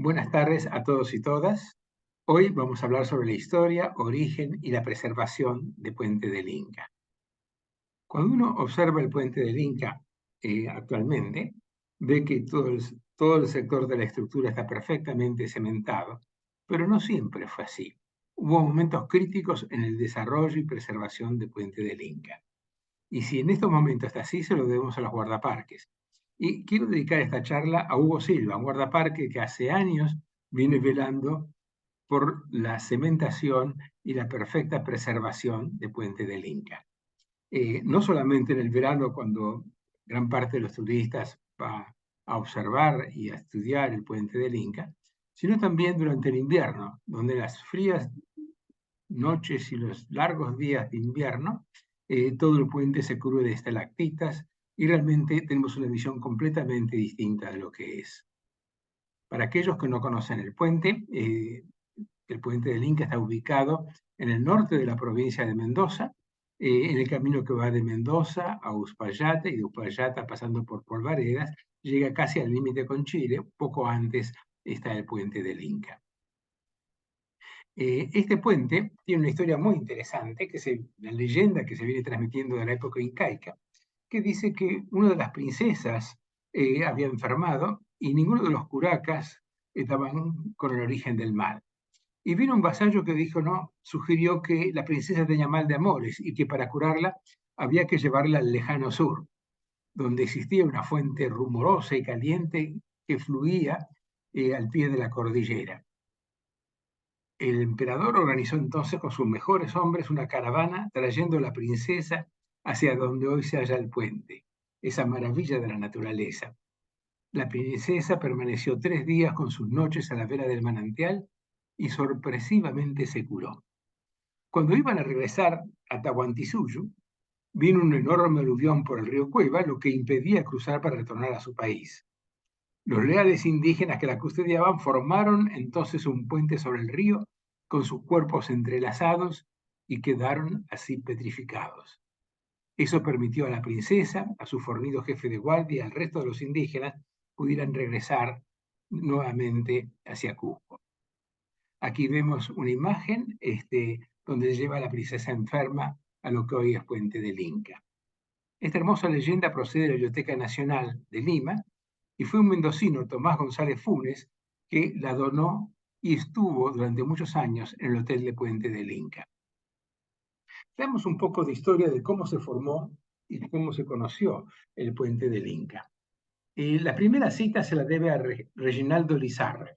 Buenas tardes a todos y todas. Hoy vamos a hablar sobre la historia, origen y la preservación de Puente del Inca. Cuando uno observa el Puente del Inca actualmente, ve que todo el sector de la estructura está perfectamente cementado, pero no siempre fue así. Hubo momentos críticos en el desarrollo y preservación de Puente del Inca. Y si en estos momentos está así, se lo debemos a los guardaparques. Y quiero dedicar esta charla a Hugo Silva, un guardaparque que hace años viene velando por la cementación y la perfecta preservación de Puente del Inca. No solamente en el verano, cuando gran parte de los turistas va a observar y a estudiar el Puente del Inca, sino también durante el invierno, donde las frías noches y los largos días de invierno, todo el puente se cubre de estalactitas y realmente tenemos una visión completamente distinta de lo que es. Para aquellos que no conocen el puente del Inca está ubicado en el norte de la provincia de Mendoza, en el camino que va de Mendoza a Uspallata y de Uspallata pasando por Polvaredas, llega casi al límite con Chile, poco antes está el puente del Inca. Este puente tiene una historia muy interesante, la leyenda que se viene transmitiendo de la época incaica, que dice que una de las princesas había enfermado y ninguno de los curacas estaban con el origen del mal. Y vino un vasallo que dijo, no, sugirió que la princesa tenía mal de amores y que para curarla había que llevarla al lejano sur, donde existía una fuente rumorosa y caliente que fluía al pie de la cordillera. El emperador organizó entonces con sus mejores hombres una caravana trayendo a la princesa hacia donde hoy se halla el puente, esa maravilla de la naturaleza. La princesa permaneció 3 días con sus noches a la vera del manantial y sorpresivamente se curó. Cuando iban a regresar a Tahuantinsuyo, vino un enorme aluvión por el río Cueva, lo que impedía cruzar para retornar a su país. Los leales indígenas que la custodiaban formaron entonces un puente sobre el río con sus cuerpos entrelazados y quedaron así petrificados. Eso permitió a la princesa, a su fornido jefe de guardia y al resto de los indígenas pudieran regresar nuevamente hacia Cusco. Aquí vemos una imagen donde lleva a la princesa enferma a lo que hoy es Puente del Inca. Esta hermosa leyenda procede de la Biblioteca Nacional de Lima y fue un mendocino, Tomás González Funes, que la donó y estuvo durante muchos años en el Hotel de Puente del Inca. Veamos un poco de historia de cómo se formó y cómo se conoció el Puente del Inca. La primera cita se la debe a Reginaldo Lizarra,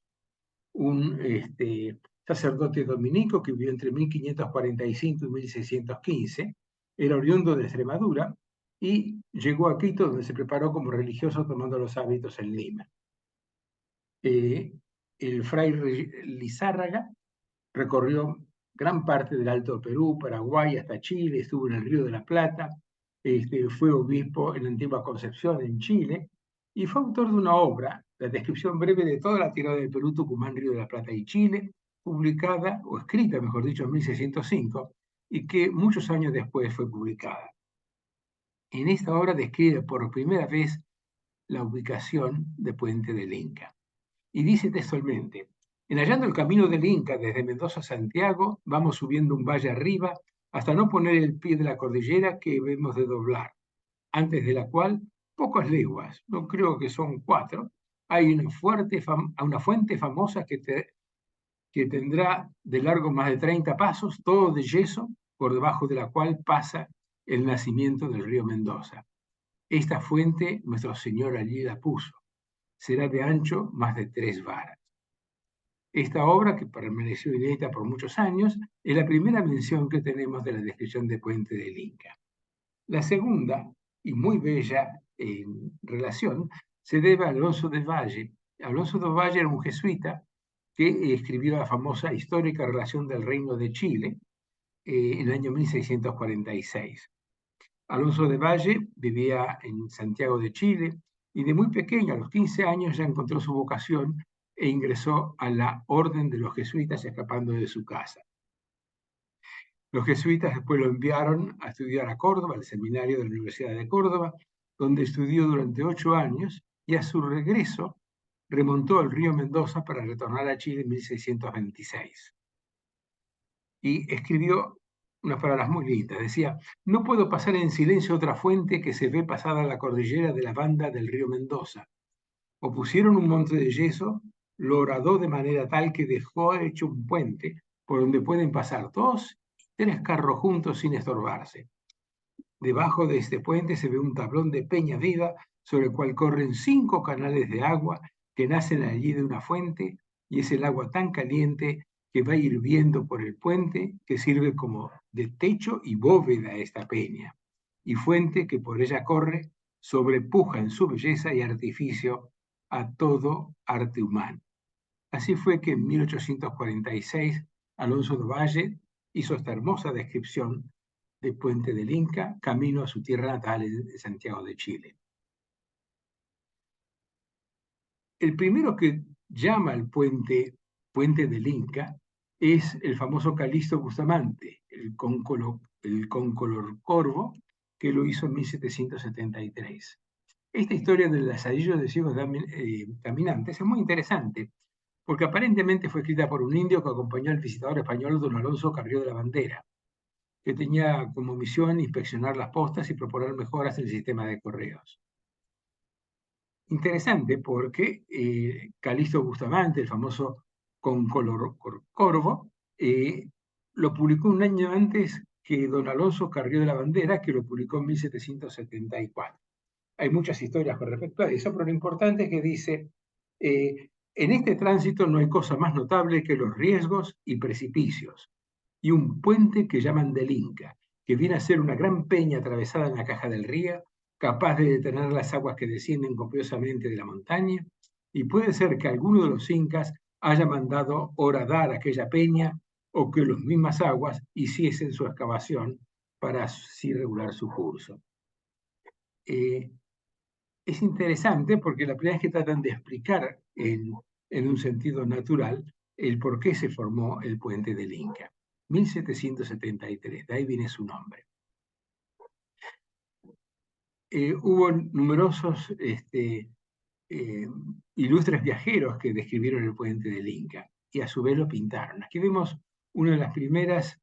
un sacerdote dominico que vivió entre 1545 y 1615, era oriundo de Extremadura y llegó a Quito, donde se preparó como religioso tomando los hábitos en Lima. El fray Lizárraga recorrió gran parte del Alto Perú, Paraguay, hasta Chile, estuvo en el Río de la Plata, fue obispo en la Antigua Concepción, en Chile, y fue autor de una obra, la descripción breve de toda la tirada del Perú, Tucumán, Río de la Plata y Chile, publicada, o escrita, mejor dicho, en 1605, y que muchos años después fue publicada. En esta obra describe por primera vez la ubicación de Puente del Inca. Y dice textualmente, en hallando el camino del Inca desde Mendoza a Santiago, vamos subiendo un valle arriba hasta no poner el pie de la cordillera que debemos de doblar, antes de la cual, pocas leguas, no creo que son 4, hay una fuente famosa que tendrá de largo más de 30 pasos, todo de yeso, por debajo de la cual pasa el nacimiento del río Mendoza. Esta fuente nuestro Señor allí la puso. Será de ancho más de 3 varas. Esta obra, que permaneció inédita por muchos años, es la primera mención que tenemos de la descripción de Puente del Inca. La segunda, y muy bella relación, se debe a Alonso de Valle. Alonso de Valle era un jesuita que escribió la famosa histórica relación del Reino de Chile en el año 1646. Alonso de Valle vivía en Santiago de Chile y de muy pequeño, a los 15 años, ya encontró su vocación e ingresó a la Orden de los Jesuitas escapando de su casa. Los jesuitas después lo enviaron a estudiar a Córdoba, al seminario de la Universidad de Córdoba, donde estudió durante 8 años y a su regreso remontó el río Mendoza para retornar a Chile en 1626. Y escribió unas palabras muy lindas. Decía: no puedo pasar en silencio otra fuente que se ve pasada la cordillera de la banda del río Mendoza. O pusieron un monte de yeso, lo horadó de manera tal que dejó hecho un puente por donde pueden pasar 2 y 3 carros juntos sin estorbarse. Debajo de este puente se ve un tablón de peña viva sobre el cual corren 5 canales de agua que nacen allí de una fuente, y es el agua tan caliente que va hirviendo por el puente que sirve como de techo y bóveda a esta peña, y fuente que por ella corre sobrepuja en su belleza y artificio a todo arte humano. Así fue que en 1846 Alonso de Valle hizo esta hermosa descripción de Puente del Inca, camino a su tierra natal en Santiago de Chile. El primero que llama al puente del Inca es el famoso Calixto Bustamante, el concolor corvo, que lo hizo en 1773. Esta historia del lazarillo de ciegos caminantes es muy interesante, porque aparentemente fue escrita por un indio que acompañó al visitador español don Alonso Carrió de la Bandera, que tenía como misión inspeccionar las postas y proponer mejoras en el sistema de correos. Interesante porque Calixto Bustamante, el famoso Concolor Corvo, lo publicó un año antes que don Alonso Carrió de la Bandera, que lo publicó en 1774. Hay muchas historias con respecto a eso, pero lo importante es que dice: en este tránsito no hay cosa más notable que los riesgos y precipicios, y un puente que llaman del Inca, que viene a ser una gran peña atravesada en la caja del río, capaz de detener las aguas que descienden copiosamente de la montaña, y puede ser que alguno de los incas haya mandado horadar aquella peña, o que las mismas aguas hiciesen su excavación para así regular su curso. Es interesante porque la primera vez que tratan de explicar en un sentido natural el por qué se formó el puente del Inca. 1773, de ahí viene su nombre. Hubo numerosos ilustres viajeros que describieron el puente del Inca y a su vez lo pintaron. Aquí vemos una de las primeras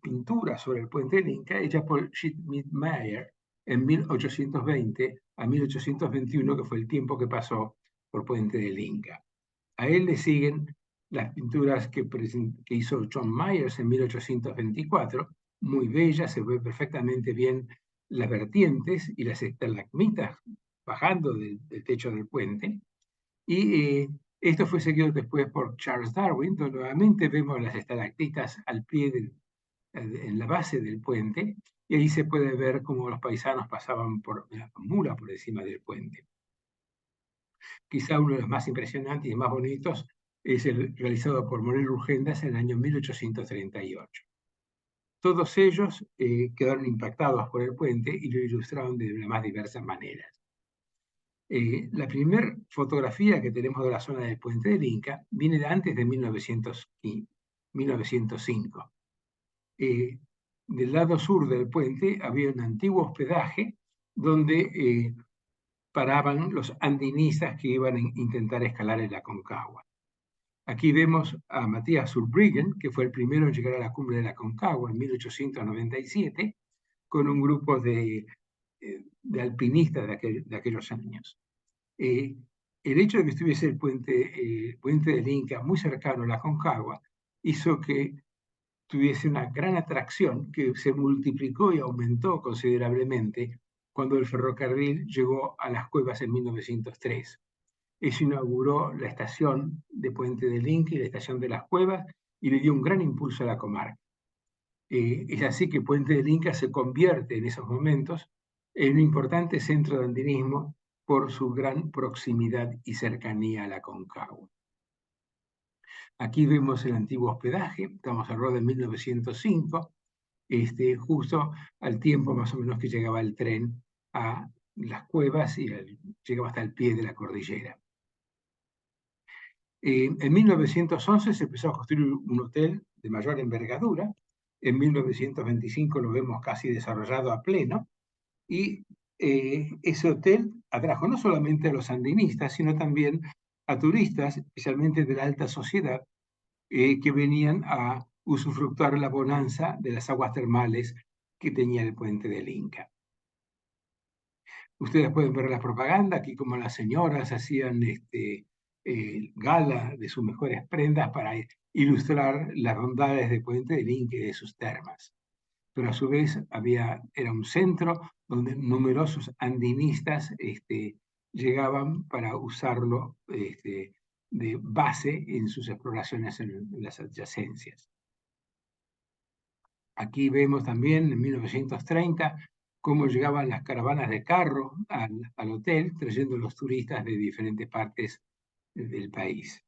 pinturas sobre el puente del Inca, hecha por Schmidt-Meyer en 1820 a 1821, que fue el tiempo que pasó por Puente del Inca. A él le siguen las pinturas que hizo John Myers en 1824, muy bellas, se ve perfectamente bien las vertientes y las estalagmitas bajando del techo del puente. Y esto fue seguido después por Charles Darwin, donde nuevamente vemos las estalactitas al pie en la base del puente, y ahí se puede ver cómo los paisanos pasaban por la mula por encima del puente. Quizá uno de los más impresionantes y más bonitos es el realizado por Morel Urgendas en el año 1838. Todos ellos quedaron impactados por el puente y lo ilustraron de las más diversas maneras. La primera fotografía que tenemos de la zona del puente del Inca viene de antes de 1905. Del lado sur del puente había un antiguo hospedaje donde paraban los andinistas que iban a intentar escalar el Aconcagua. Aquí vemos a Matías Zurbriggen, que fue el primero en llegar a la cumbre de la Aconcagua en 1897, con un grupo de alpinistas de aquellos años. El hecho de que estuviese el puente del Inca muy cercano a la Aconcagua hizo que tuviese una gran atracción que se multiplicó y aumentó considerablemente cuando el ferrocarril llegó a las cuevas en 1903. Eso inauguró la estación de Puente del Inca y la estación de las Cuevas y le dio un gran impulso a la comarca. Es así que Puente del Inca se convierte en esos momentos en un importante centro de andinismo por su gran proximidad y cercanía a la Aconcagua. Aquí vemos el antiguo hospedaje, estamos alrededor de 1905, justo al tiempo más o menos que llegaba el tren a las cuevas y llegaba hasta el pie de la cordillera. En 1911 se empezó a construir un hotel de mayor envergadura. En 1925 lo vemos casi desarrollado a pleno. Y ese hotel atrajo no solamente a los sandinistas, sino también a turistas, especialmente de la alta sociedad, que venían a usufructuar la bonanza de las aguas termales que tenía el puente del Inca. Ustedes pueden ver la propaganda, aquí como las señoras hacían gala de sus mejores prendas para ilustrar las bondades de Puente del Inca y de sus termas. Pero a su vez era un centro donde numerosos andinistas llegaban para usarlo de base en sus exploraciones en las adyacencias. Aquí vemos también en 1930 cómo llegaban las caravanas de carro al hotel, trayendo los turistas de diferentes partes del país.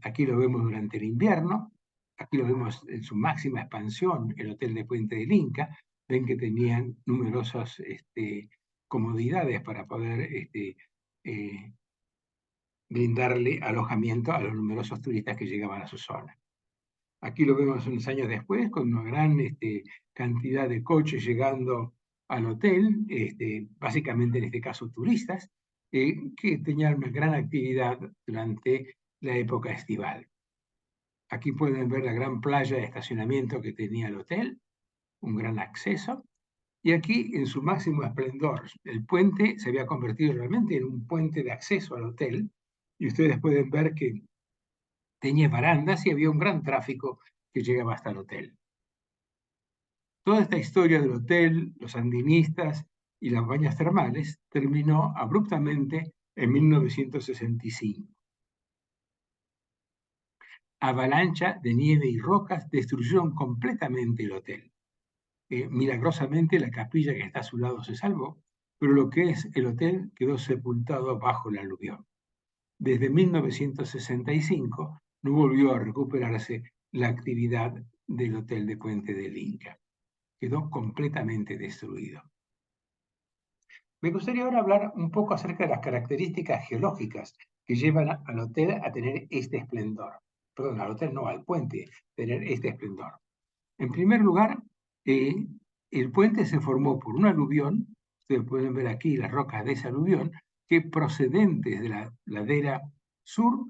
Aquí lo vemos durante el invierno, aquí lo vemos en su máxima expansión, el hotel de Puente del Inca. Ven que tenían numerosas comodidades para poder brindarle alojamiento a los numerosos turistas que llegaban a su zona. Aquí lo vemos unos años después, con una gran cantidad de coches llegando al hotel, básicamente en este caso turistas, que tenían una gran actividad durante la época estival. Aquí pueden ver la gran playa de estacionamiento que tenía el hotel, un gran acceso, y aquí en su máximo esplendor, el puente se había convertido realmente en un puente de acceso al hotel, y ustedes pueden ver que tenía barandas y había un gran tráfico que llegaba hasta el hotel. Toda esta historia del hotel, los sandinistas y las bañas termales terminó abruptamente en 1965. Avalancha de nieve y rocas destruyeron completamente el hotel. Milagrosamente la capilla que está a su lado se salvó, pero lo que es el hotel quedó sepultado bajo el aluvión. Desde 1965 no volvió a recuperarse la actividad del hotel de Puente del Inca. Quedó completamente destruido. Me gustaría ahora hablar un poco acerca de las características geológicas que llevan al hotel a tener este esplendor. Perdón, al hotel no, al puente, tener este esplendor. En primer lugar, el puente se formó por un aluvión, ustedes pueden ver aquí las rocas de ese aluvión, que procedentes de la ladera sur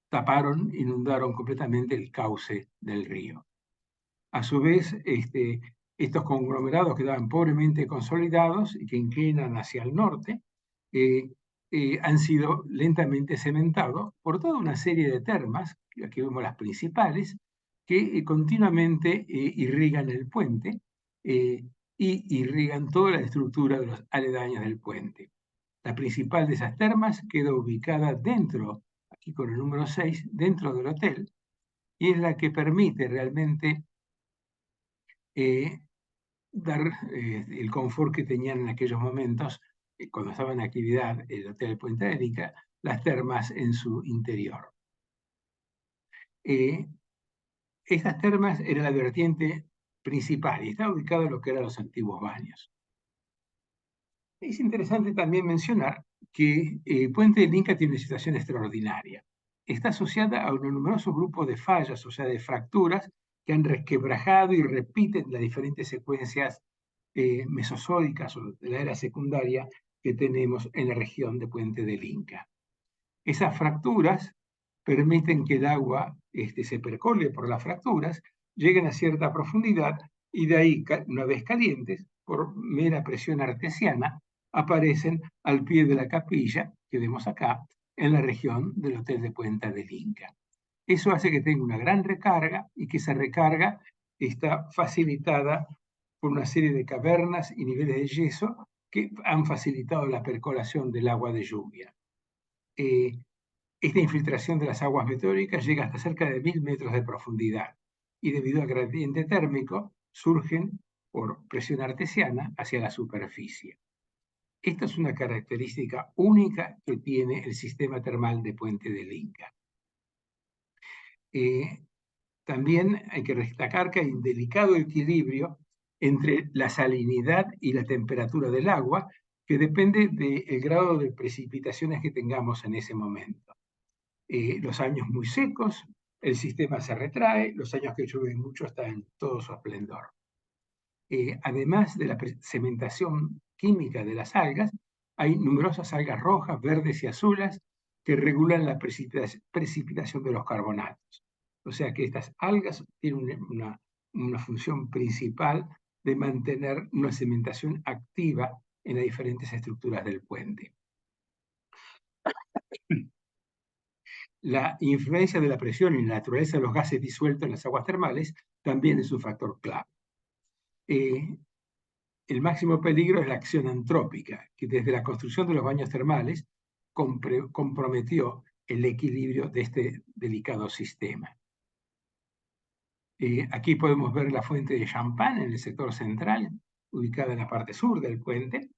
taparon, inundaron completamente el cauce del río. A su vez, estos conglomerados quedaban pobremente consolidados y que inclinan hacia el norte, han sido lentamente cementados por toda una serie de termas, aquí vemos las principales, que continuamente irrigan el puente y irrigan toda la estructura de los aledaños del puente. La principal de esas termas queda ubicada dentro, aquí con el número 6, dentro del hotel, y es la que permite realmente dar el confort que tenían en aquellos momentos, cuando estaba en actividad el Hotel Puente del Inca, las termas en su interior. Estas termas eran la vertiente principal y estaba ubicado en lo que eran los antiguos baños. Es interesante también mencionar que Puente del Inca tiene una situación extraordinaria. Está asociada a un numeroso grupo de fallas, o sea, de fracturas, que han resquebrajado y repiten las diferentes secuencias mesozoicas o de la era secundaria que tenemos en la región de Puente del Inca. Esas fracturas permiten que el agua se percole por las fracturas, lleguen a cierta profundidad y de ahí, una vez calientes, por mera presión artesiana, aparecen al pie de la capilla que vemos acá, en la región del Hotel de Puente del Inca. Eso hace que tenga una gran recarga y que esa recarga está facilitada por una serie de cavernas y niveles de yeso que han facilitado la percolación del agua de lluvia. Esta infiltración de las aguas meteóricas llega hasta cerca de 1000 metros de profundidad y debido al gradiente térmico surgen por presión artesiana hacia la superficie. Esta es una característica única que tiene el sistema termal de Puente del Inca. También hay que destacar que hay un delicado equilibrio entre la salinidad y la temperatura del agua, que depende del grado de precipitaciones que tengamos en ese momento. Los años muy secos, el sistema se retrae, los años que llueve mucho está en todo su esplendor. Además de la cementación química de las algas, hay numerosas algas rojas, verdes y azules que regulan la precipitación de los carbonatos. O sea que estas algas tienen una función principal de mantener una cementación activa en las diferentes estructuras del puente. La influencia de la presión y la naturaleza de los gases disueltos en las aguas termales también es un factor clave. El máximo peligro es la acción antrópica, que desde la construcción de los baños termales comprometió el equilibrio de este delicado sistema. Aquí podemos ver la fuente de Champagne en el sector central, ubicada en la parte sur del puente.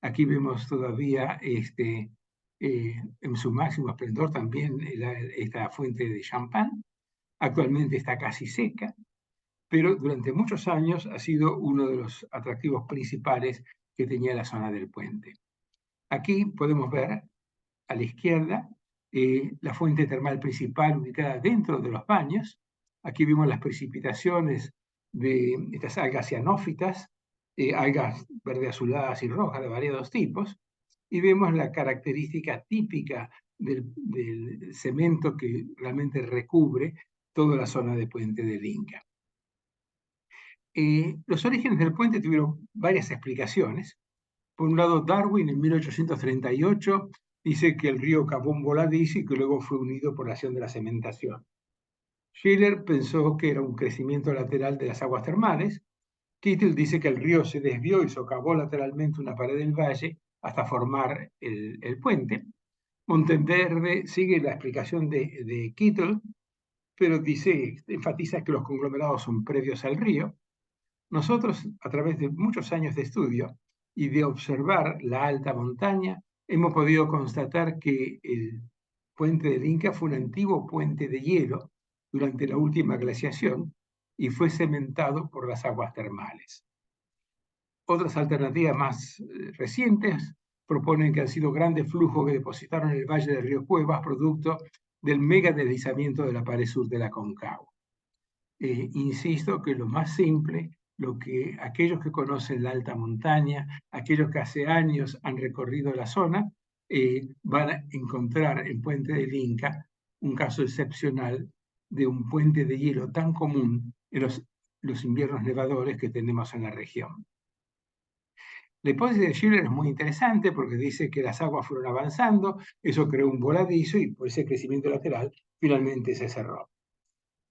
Aquí vemos todavía en su máximo esplendor también esta fuente de Champagne. Actualmente está casi seca, pero durante muchos años ha sido uno de los atractivos principales que tenía la zona del puente. Aquí podemos ver a la izquierda la fuente termal principal ubicada dentro de los baños. Aquí vemos las precipitaciones de estas algas cianófitas, algas verde azuladas y rojas de variados tipos, y vemos la característica típica del cemento que realmente recubre toda la zona de Puente del Inca. Los orígenes del puente tuvieron varias explicaciones. Por un lado, Darwin en 1838 dice que el río cavó un voladizo y que luego fue unido por la acción de la cementación. Schiller pensó que era un crecimiento lateral de las aguas termales. Kittel dice que el río se desvió y socavó lateralmente una pared del valle hasta formar el puente. Monteverde sigue la explicación de Kittel, pero enfatiza que los conglomerados son previos al río. Nosotros, a través de muchos años de estudio y de observar la alta montaña, hemos podido constatar que el puente del Inca fue un antiguo puente de hielo durante la última glaciación y fue cementado por las aguas termales. Otras alternativas más recientes proponen que han sido grandes flujos que depositaron en el valle del río Cuevas producto del mega deslizamiento de la pared sur de la Aconcagua. Insisto que lo más simple, lo que aquellos que conocen la alta montaña, aquellos que hace años han recorrido la zona, van a encontrar en Puente del Inca un caso excepcional de un puente de hielo tan común en los inviernos nevadores que tenemos en la región. La hipótesis de Schiller es muy interesante porque dice que las aguas fueron avanzando, eso creó un voladizo y por ese crecimiento lateral finalmente se cerró.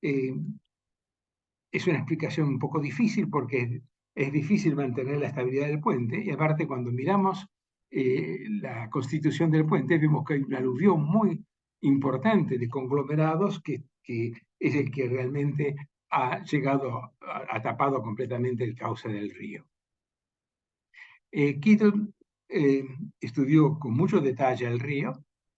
Es una explicación un poco difícil porque es difícil mantener la estabilidad del puente y aparte cuando miramos la constitución del puente vemos que hay un aluvión muy importante de conglomerados que es el que realmente ha tapado completamente el cauce del río. Kittel estudió con mucho detalle el río,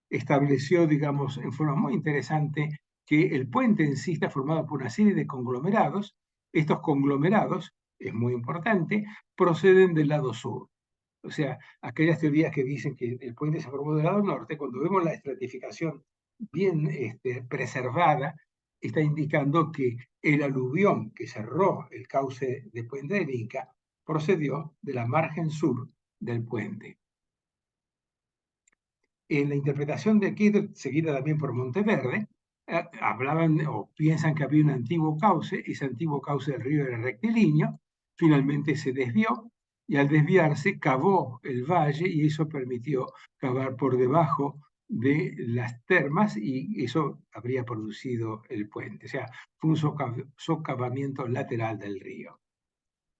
estableció, digamos, en forma muy interesante que el puente en sí está formado por una serie de conglomerados. Estos conglomerados, es muy importante, proceden del lado sur. O sea, aquellas teorías que dicen que el puente se formó del lado norte, cuando vemos la estratificación bien preservada, está indicando que el aluvión que cerró el cauce de Puente del Inca procedió de la margen sur del puente. En la interpretación de Kittel, seguida también por Monteverde, hablaban o piensan que había un antiguo cauce, ese antiguo cauce del río era rectilíneo, finalmente se desvió y al desviarse cavó el valle y eso permitió cavar por debajo de las termas y eso habría producido el puente. O sea, fue un socavamiento lateral del río.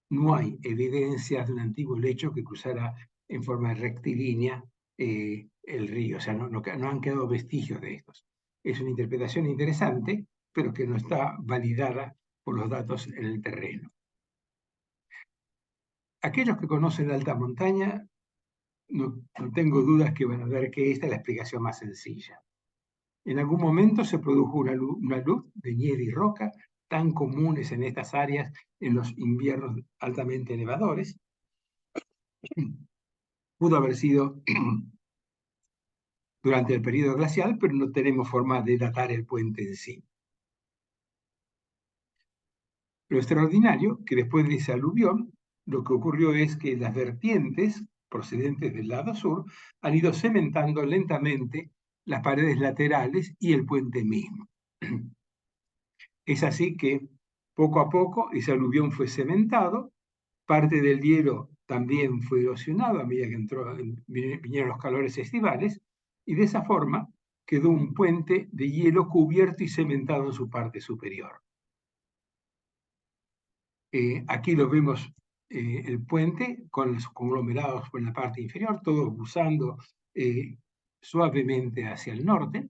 No hay evidencias de un antiguo lecho que cruzara en forma rectilínea el río, o sea, no han quedado vestigios de estos. Es una interpretación interesante, pero que no está validada por los datos en el terreno. Aquellos que conocen la alta montaña, no tengo dudas que van a ver que esta es la explicación más sencilla. En algún momento se produjo una luz de nieve y roca tan comunes en estas áreas en los inviernos altamente elevadores. Pudo haber sido durante el periodo glacial, pero no tenemos forma de datar el puente en sí. Lo extraordinario, que después de ese aluvión, lo que ocurrió es que las vertientes procedentes del lado sur han ido cementando lentamente las paredes laterales y el puente mismo. Es así que poco a poco ese aluvión fue cementado, parte del hielo también fue erosionado a medida que vinieron los calores estivales, y de esa forma quedó un puente de hielo cubierto y cementado en su parte superior. Aquí lo vemos el puente con los conglomerados en la parte inferior, todos buzando suavemente hacia el norte.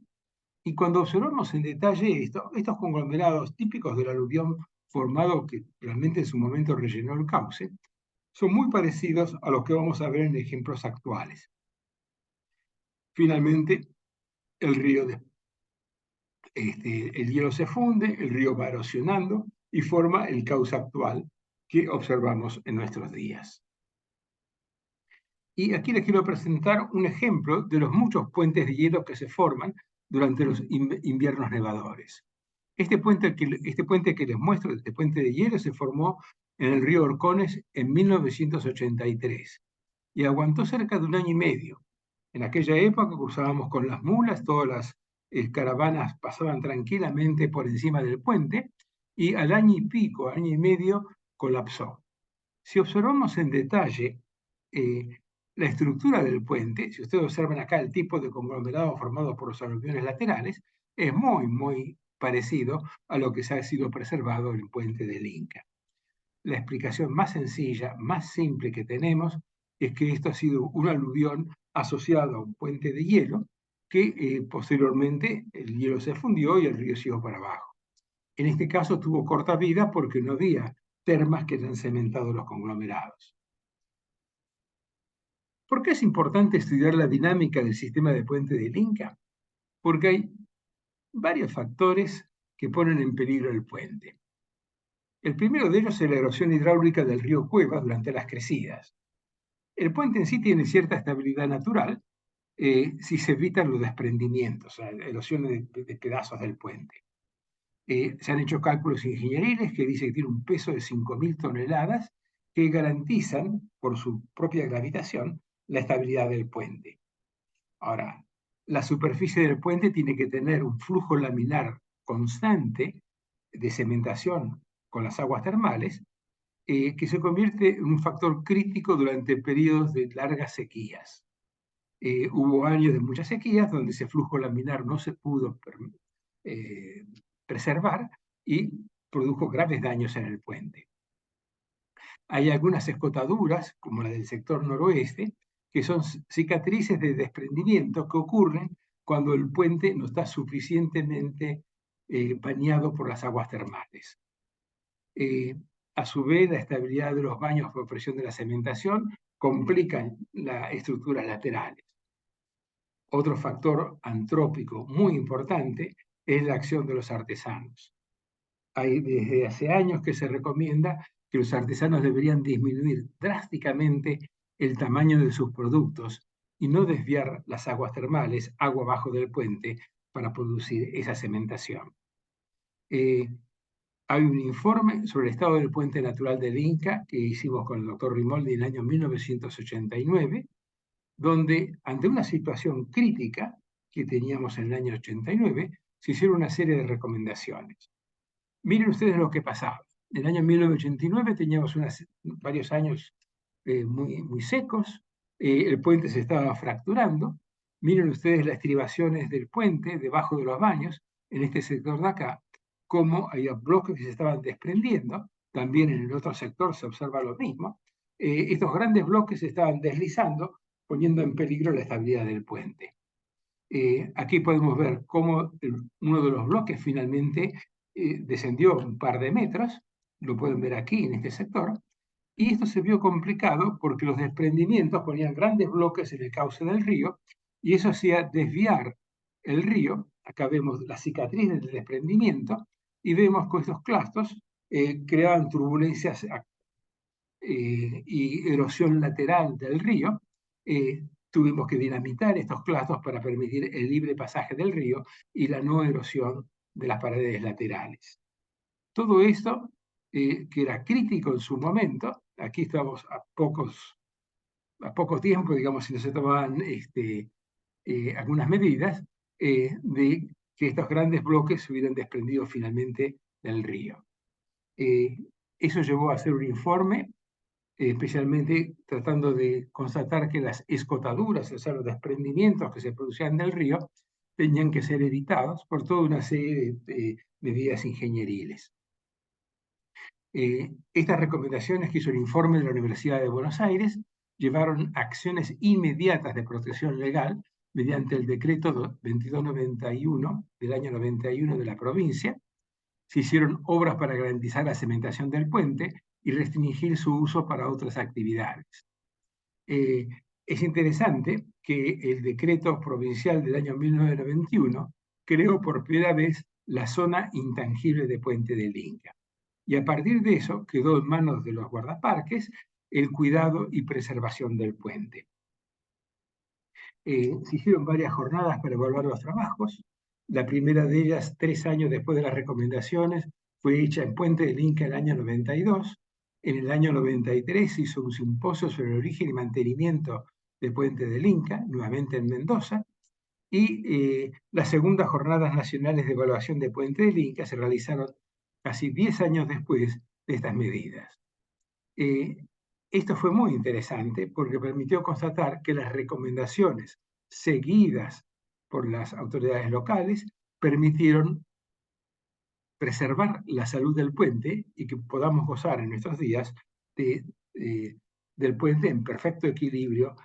Y cuando observamos en detalle estos conglomerados típicos del aluvión formado que realmente en su momento rellenó el cauce, son muy parecidos a los que vamos a ver en ejemplos actuales. Finalmente, el río el hielo se funde, el río va erosionando y forma el cauce actual que observamos en nuestros días. Y aquí les quiero presentar un ejemplo de los muchos puentes de hielo que se forman durante los inviernos nevadores. Este puente que les muestro, este puente de hielo, se formó en el río Orcones en 1983 y aguantó cerca de un año y medio. En aquella época cruzábamos con las mulas, todas las caravanas pasaban tranquilamente por encima del puente y al año y pico, año y medio, colapsó. Si observamos en detalle la estructura del puente, si ustedes observan acá el tipo de conglomerado formado por los aluviones laterales, es muy parecido a lo que se ha sido preservado en el puente del Inca. La explicación más sencilla, más simple que tenemos, es que esto ha sido un aluvión asociado a un puente de hielo que posteriormente el hielo se fundió y el río siguió para abajo. En este caso tuvo corta vida porque no había termas que hayan cementado los conglomerados. ¿Por qué es importante estudiar la dinámica del sistema de puente del Inca? Porque hay varios factores que ponen en peligro el puente. El primero de ellos es la erosión hidráulica del río Cueva durante las crecidas. El puente en sí tiene cierta estabilidad natural si se evitan los desprendimientos, o sea, erosiones de pedazos del puente. Se han hecho cálculos ingenieriles que dicen que tiene un peso de 5.000 toneladas que garantizan, por su propia gravitación, la estabilidad del puente. Ahora, la superficie del puente tiene que tener un flujo laminar constante de cementación con las aguas termales, que se convierte en un factor crítico durante periodos de largas sequías. Hubo años de muchas sequías donde ese flujo laminar no se pudo preservar y produjo graves daños en el puente. Hay algunas escotaduras, como la del sector noroeste, que son cicatrices de desprendimiento que ocurren cuando el puente no está suficientemente bañado por las aguas termales. A su vez, la estabilidad de los baños por presión de la cementación complican las estructuras laterales. Otro factor antrópico muy importante es la acción de los artesanos. Hay desde hace años que se recomienda que los artesanos deberían disminuir drásticamente el tamaño de sus productos y no desviar las aguas termales, agua abajo del puente, para producir esa cementación. Hay un informe sobre el estado del puente natural del Inca que hicimos con el doctor Rimoldi en el año 1989, donde ante una situación crítica que teníamos en el año 89, se hicieron una serie de recomendaciones. Miren ustedes lo que pasaba. En el año 1989 teníamos varios años muy secos, el puente se estaba fracturando. Miren ustedes las estribaciones del puente debajo de los baños, en este sector de acá, cómo había bloques que se estaban desprendiendo. También en el otro sector se observa lo mismo. Estos grandes bloques se estaban deslizando, poniendo en peligro la estabilidad del puente. Aquí podemos ver cómo uno de los bloques finalmente descendió un par de metros, lo pueden ver aquí en este sector, y esto se vio complicado porque los desprendimientos ponían grandes bloques en el cauce del río y eso hacía desviar el río. Acá vemos la cicatriz del desprendimiento y vemos que estos clastos creaban turbulencias y erosión lateral del río. Tuvimos que dinamitar estos clastos para permitir el libre pasaje del río y la no erosión de las paredes laterales. Todo esto que era crítico en su momento. Aquí estamos a poco tiempo, digamos, si no se tomaban algunas medidas, de que estos grandes bloques se hubieran desprendido finalmente del río. Eso llevó a hacer un informe, especialmente tratando de constatar que las escotaduras, o sea, los desprendimientos que se producían del río, tenían que ser evitados por toda una serie de medidas ingenieriles. Estas recomendaciones que hizo el informe de la Universidad de Buenos Aires llevaron acciones inmediatas de protección legal mediante el decreto 2291 del año 91 de la provincia. Se hicieron obras para garantizar la cementación del puente y restringir su uso para otras actividades. Es interesante que el decreto provincial del año 1991 creó por primera vez la zona intangible de Puente del Inca. Y a partir de eso quedó en manos de los guardaparques el cuidado y preservación del puente. Se hicieron varias jornadas para evaluar los trabajos. La primera de ellas, 3 años después de las recomendaciones, fue hecha en Puente del Inca en el año 92. En el año 93 se hizo un simposio sobre el origen y mantenimiento de Puente del Inca, nuevamente en Mendoza. Y las segundas jornadas nacionales de evaluación de Puente del Inca se realizaron casi 10 años después de estas medidas. Esto fue muy interesante porque permitió constatar que las recomendaciones seguidas por las autoridades locales permitieron preservar la salud del puente y que podamos gozar en nuestros días del puente en perfecto equilibrio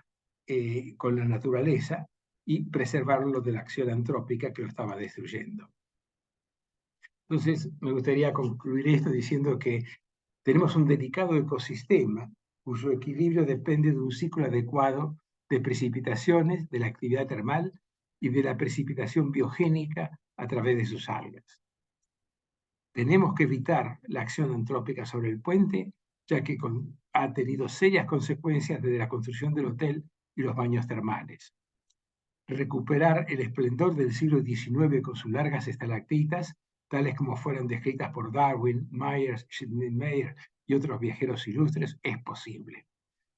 con la naturaleza y preservarlo de la acción antrópica que lo estaba destruyendo. Entonces, me gustaría concluir esto diciendo que tenemos un delicado ecosistema cuyo equilibrio depende de un ciclo adecuado de precipitaciones, de la actividad termal y de la precipitación biogénica a través de sus algas. Tenemos que evitar la acción antrópica sobre el puente, ya que ha tenido serias consecuencias desde la construcción del hotel y los baños termales. Recuperar el esplendor del siglo XIX con sus largas estalactitas, tales como fueron descritas por Darwin, Myers, Schmidt-Meyer y otros viajeros ilustres, es posible.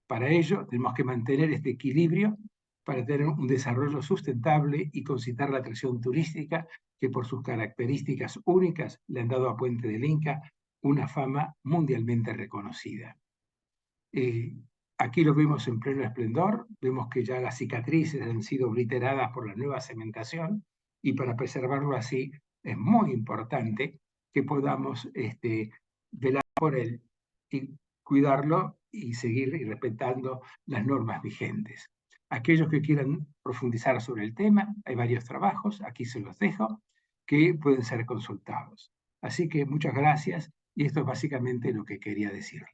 Para ello, tenemos que mantener este equilibrio para tener un desarrollo sustentable y concitar la atracción turística que por sus características únicas le han dado a Puente del Inca una fama mundialmente reconocida. Aquí lo vemos en pleno esplendor, vemos que ya las cicatrices han sido obliteradas por la nueva cementación y para preservarlo así es muy importante que podamos velar por él y cuidarlo y seguir respetando las normas vigentes. Aquellos que quieran profundizar sobre el tema, hay varios trabajos, aquí se los dejo, que pueden ser consultados. Así que muchas gracias y esto es básicamente lo que quería decirles.